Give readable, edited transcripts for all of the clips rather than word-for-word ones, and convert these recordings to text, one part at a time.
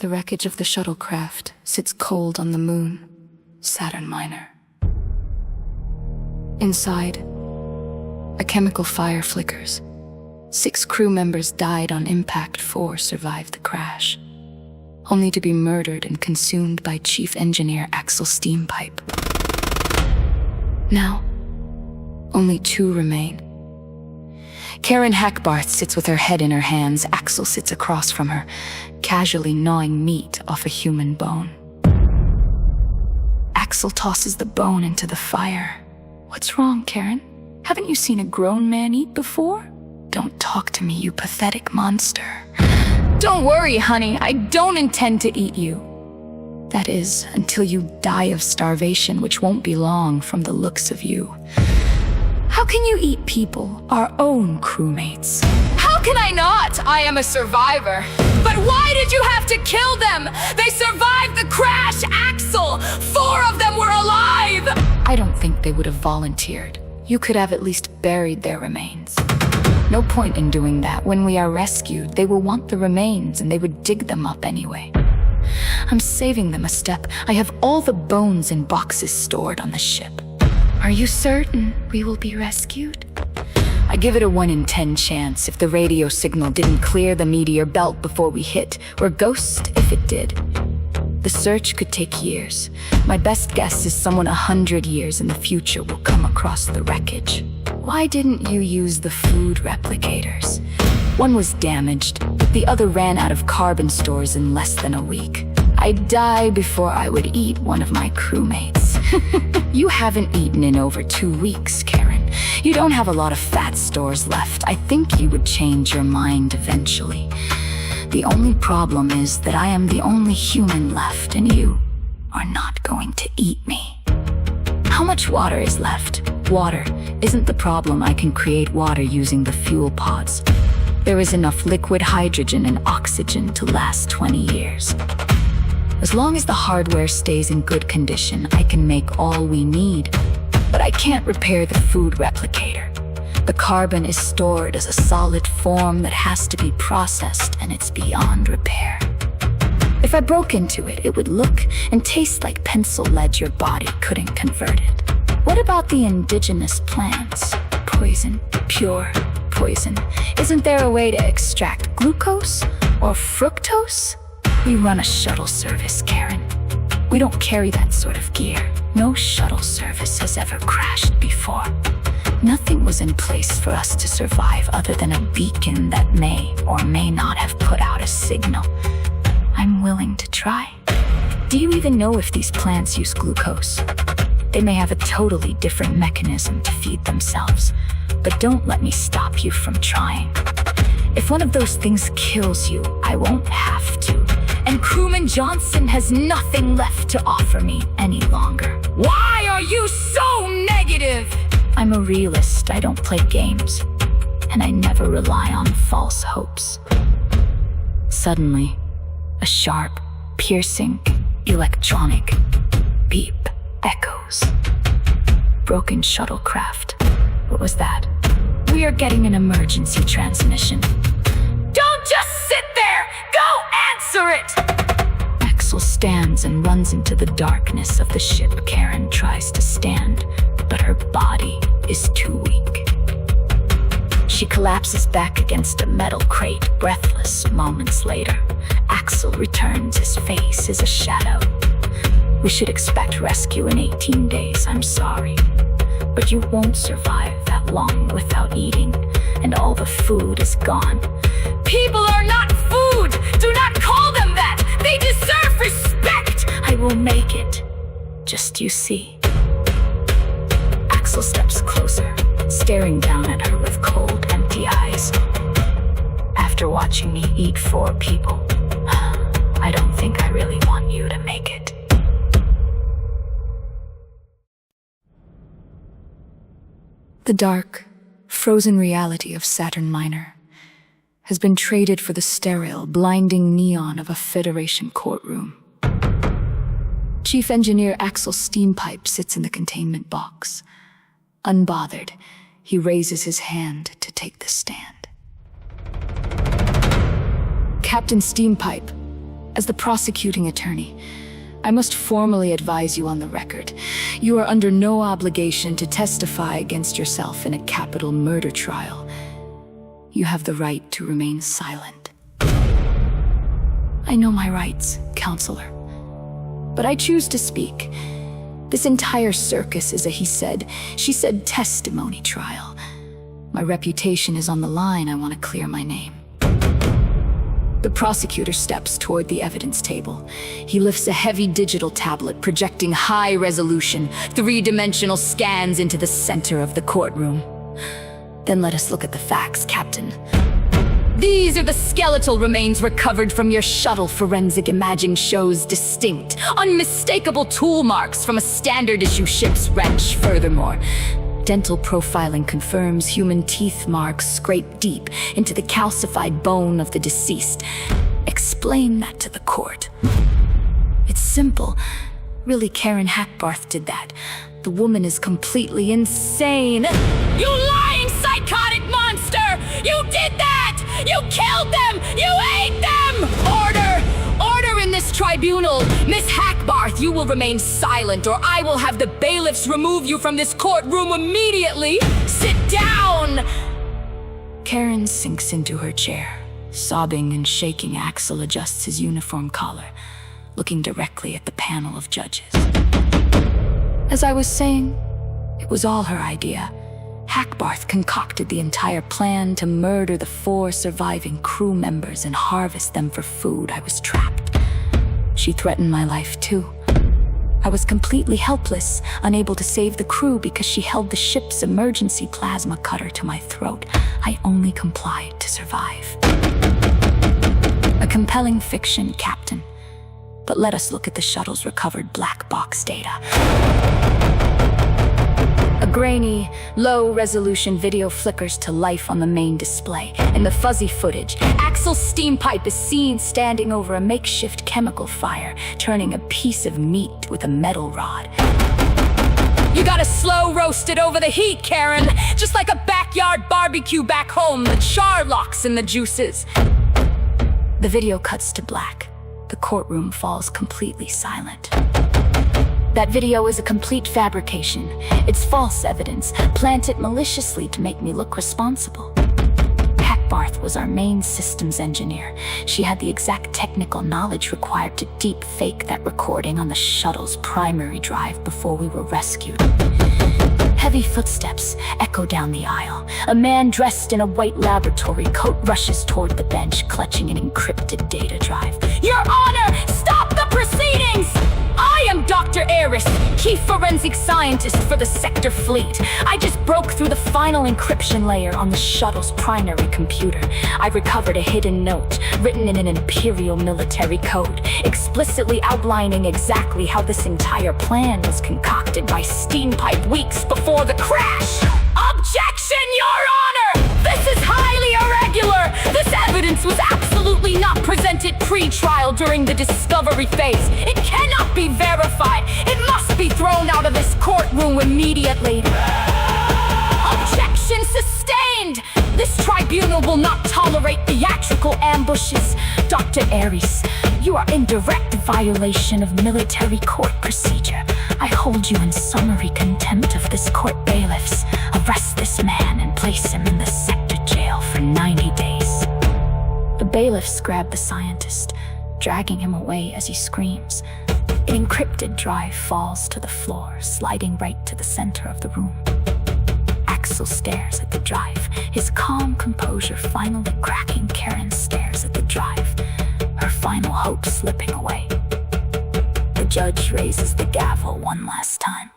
The wreckage of the shuttlecraft sits cold on the moon, Saturn Minor. Inside, a chemical fire flickers. 6 crew members died on impact, 4 survived the crash, only to be murdered and consumed by Chief Engineer Axel Steampipe. Now, only 2 remain. Karen Hackbarth sits with her head in her hands. Axel sits across from her, casually gnawing meat off a human bone. Axel tosses the bone into the fire. "What's wrong, Karen? Haven't you seen a grown man eat before?" "Don't talk to me, you pathetic monster." "Don't worry, honey, I don't intend to eat you. That is, until you die of starvation, which won't be long from the looks of you. How can you eat people, our own crewmates?" "How can I not? I am a survivor." "But why did you have to kill them? They survived the crash, Axel! 4 of them were alive!" "I don't think they would have volunteered. You could have at least buried their remains." "No point in doing that. When we are rescued, they will want the remains and they would dig them up anyway." "I'm saving them a step. I have all the bones in boxes stored on the ship." "Are you certain we will be rescued?" "I give it a 1 in 10 chance if the radio signal didn't clear the meteor belt before we hit, or ghost if it did. The search could take years. My best guess is someone 100 years in the future will come across the wreckage." "Why didn't you use the food replicators?" "One was damaged, but the other ran out of carbon stores in less than a week. I'd die before I would eat one of my crewmates." "You haven't eaten in over 2 weeks, Karen. You don't have a lot of fat stores left. I think you would change your mind eventually. The only problem is that I am the only human left and you are not going to eat me." "How much water is left?" "Water isn't the problem. I can create water using the fuel pods. There is enough liquid hydrogen and oxygen to last 20 years. As long as the hardware stays in good condition, I can make all we need. But I can't repair the food replicator. The carbon is stored as a solid form that has to be processed, and it's beyond repair. If I broke into it, it would look and taste like pencil lead your body couldn't convert it." "What about the indigenous plants?" "Poison, pure poison. Isn't there a way to extract glucose or fructose?" "We run a shuttle service, Karen. We don't carry that sort of gear. No shuttle service has ever crashed before. Nothing was in place for us to survive other than a beacon that may or may not have put out a signal. I'm willing to try." "Do you even know if these plants use glucose? They may have a totally different mechanism to feed themselves, but don't let me stop you from trying. If one of those things kills you, I won't have to. And Crewman Johnson has nothing left to offer me any longer." "Why are you so negative?" "I'm a realist. I don't play games. And I never rely on false hopes." Suddenly, a sharp, piercing, electronic beep echoes. Broken shuttlecraft. What was that? "We are getting an emergency transmission." "Don't just sit there! Go answer it!" Axel stands and runs into the darkness of the ship. Karen tries to stand, but her body is too weak. She collapses back against a metal crate, breathless. Moments later, Axel returns. His face is a shadow. "We should expect rescue in 18 days. I'm sorry, but you won't survive that long without eating, and all the food is gone." "People are not food! Do not call them that! They deserve respect!" "I will make it. Just you see." Axel steps closer, staring down at her with cold, empty eyes. "After watching me eat 4 people, I don't think I really want you to make it." The dark, frozen reality of Saturn Minor has been traded for the sterile, blinding neon of a Federation courtroom. Chief Engineer Axel Steampipe sits in the containment box. Unbothered, he raises his hand to take the stand. "Captain Steampipe, As the prosecuting attorney, I must formally advise you on the record. You are under no obligation to testify against yourself in a capital murder trial. You have the right to remain silent. I know my rights, counselor, but I choose to speak. This entire circus is a he said, she said testimony trial. My reputation is on the line. I want to clear my name. The prosecutor steps toward the evidence table. He lifts a heavy digital tablet projecting high-resolution, three-dimensional scans into the center of the courtroom. Then let us look at the facts, Captain. These are the skeletal remains recovered from your shuttle. Forensic imaging shows distinct, unmistakable tool marks from a standard-issue ship's wrench. Furthermore, dental profiling confirms human teeth marks scraped deep into the calcified bone of the deceased. Explain that to the court. It's simple. Really, Karen Hackbarth did that. The woman is completely insane. You lying psychotic monster! You did that! You killed them! You ate them! Order in this tribunal! Miss Hackbarth, you will remain silent or I will have the bailiffs remove you from this courtroom immediately! Sit down! Karen sinks into her chair. Sobbing and shaking, Axel adjusts his uniform collar, looking directly at the panel of judges. As I was saying, it was all her idea. Hackbarth concocted the entire plan to murder the 4 surviving crew members and harvest them for food. I was trapped. She threatened my life too. I was completely helpless, unable to save the crew because she held the ship's emergency plasma cutter to my throat. I only complied to survive. A compelling fiction, Captain. But let us look at the shuttle's recovered black box data. A grainy, low-resolution video flickers to life on the main display. In the fuzzy footage, Axel Steampipe is seen standing over a makeshift chemical fire, turning a piece of meat with a metal rod. You gotta slow roast it over the heat, Karen! Just like a backyard barbecue back home, the char locks in the juices. The video cuts to black. The courtroom falls completely silent. That video is a complete fabrication. It's false evidence, planted maliciously to make me look responsible. Hackbarth was our main systems engineer. She had the exact technical knowledge required to deep fake that recording on the shuttle's primary drive before we were rescued. Heavy footsteps echo down the aisle. A man dressed in a white laboratory coat rushes toward the bench, clutching an encrypted data drive. Your Honor, stop the proceedings! I am Dr. Aris, Chief Forensic Scientist for the Sector Fleet. I just broke through the final encryption layer on the shuttle's primary computer. I recovered a hidden note, written in an Imperial military code, explicitly outlining exactly how this entire plan was concocted by Steampipe weeks before the crash. Objection, Your Honor! This is highly irregular! This evidence was absolutely not presented pre-trial during the discovery phase. It cannot be verified. It must be thrown out of this courtroom immediately. Objection sustained! This tribunal will not tolerate theatrical ambushes. Dr. Ares, you are in direct violation of military court procedure. I hold you in summary contempt of this court bailiffs. Arrest this man and place him in the sector jail for 90 days. The bailiffs grab the scientist, dragging him away as he screams. An encrypted drive falls to the floor, sliding right to the center of the room. Axel stares at the drive, his calm composure finally cracking. Karen stares at the drive, her final hope slipping away. The judge raises the gavel one last time.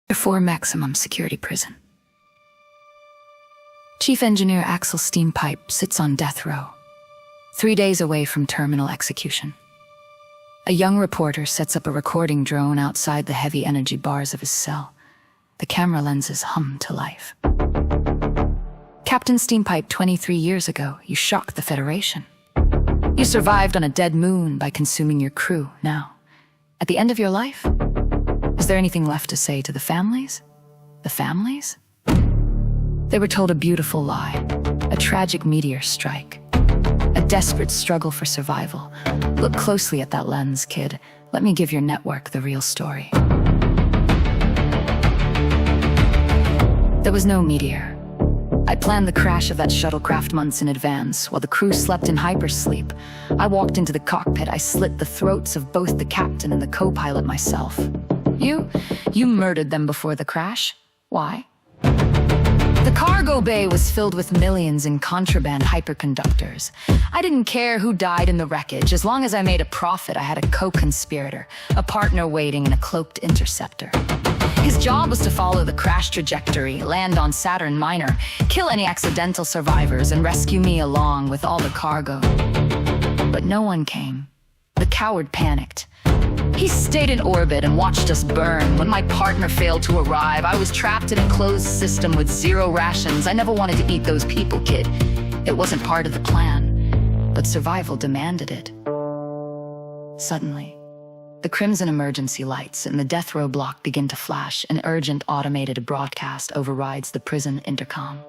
Before maximum security prison. Chief Engineer Axel Steampipe sits on death row, 3 days away from terminal execution. A young reporter sets up a recording drone outside the heavy energy bars of his cell. The camera lenses hum to life. Captain Steampipe, 23 years ago, you shocked the Federation. You survived on a dead moon by consuming your crew. Now, at the end of your life, is there anything left to say to the families? The families? They were told a beautiful lie. A tragic meteor strike. A desperate struggle for survival. Look closely at that lens, kid. Let me give your network the real story. There was no meteor. I planned the crash of that shuttlecraft months in advance, while the crew slept in hypersleep. I walked into the cockpit. I slit the throats of both the captain and the co-pilot myself. You murdered them before the crash? Why? The cargo bay was filled with millions in contraband hyperconductors. I didn't care who died in the wreckage. As long as I made a profit, I had a co-conspirator, a partner waiting in a cloaked interceptor. His job was to follow the crash trajectory, land on Saturn Minor, kill any accidental survivors, and rescue me along with all the cargo. But no one came. The coward panicked. He stayed in orbit and watched us burn. When my partner failed to arrive, I was trapped in a closed system with 0 rations. I never wanted to eat those people, kid. It wasn't part of the plan, but survival demanded it. Suddenly, the crimson emergency lights and the death row block begin to flash. An urgent automated broadcast overrides the prison intercom.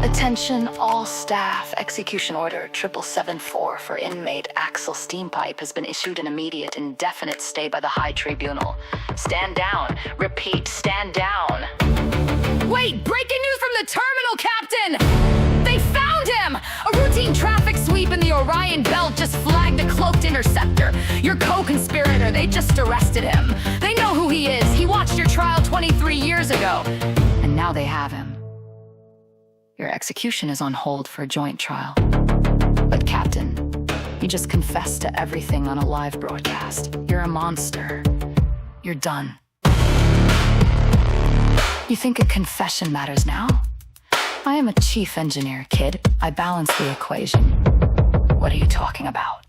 Attention all staff. Execution order 7774 for inmate Axel Steampipe has been issued an immediate indefinite stay by the High Tribunal. Stand down. Repeat, stand down. Wait! Breaking news from the terminal, Captain! They found him! A routine traffic sweep in the Orion Belt just flagged a cloaked interceptor. Your co-conspirator, they just arrested him. They know who he is. He watched your trial 23 years ago. And now they have him. Your execution is on hold for a joint trial. But Captain, you just confessed to everything on a live broadcast. You're a monster. You're done. You think a confession matters now? I am a chief engineer, kid. I balance the equation. What are you talking about?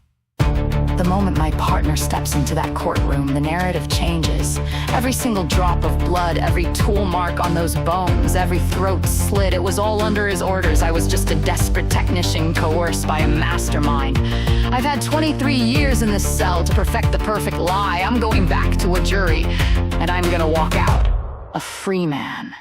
The moment my partner steps into that courtroom, the narrative changes. Every single drop of blood, every tool mark on those bones, every throat slit, it was all under his orders. I was just a desperate technician coerced by a mastermind. I've had 23 years in this cell to perfect the perfect lie. I'm going back to a jury, and I'm gonna walk out a free man.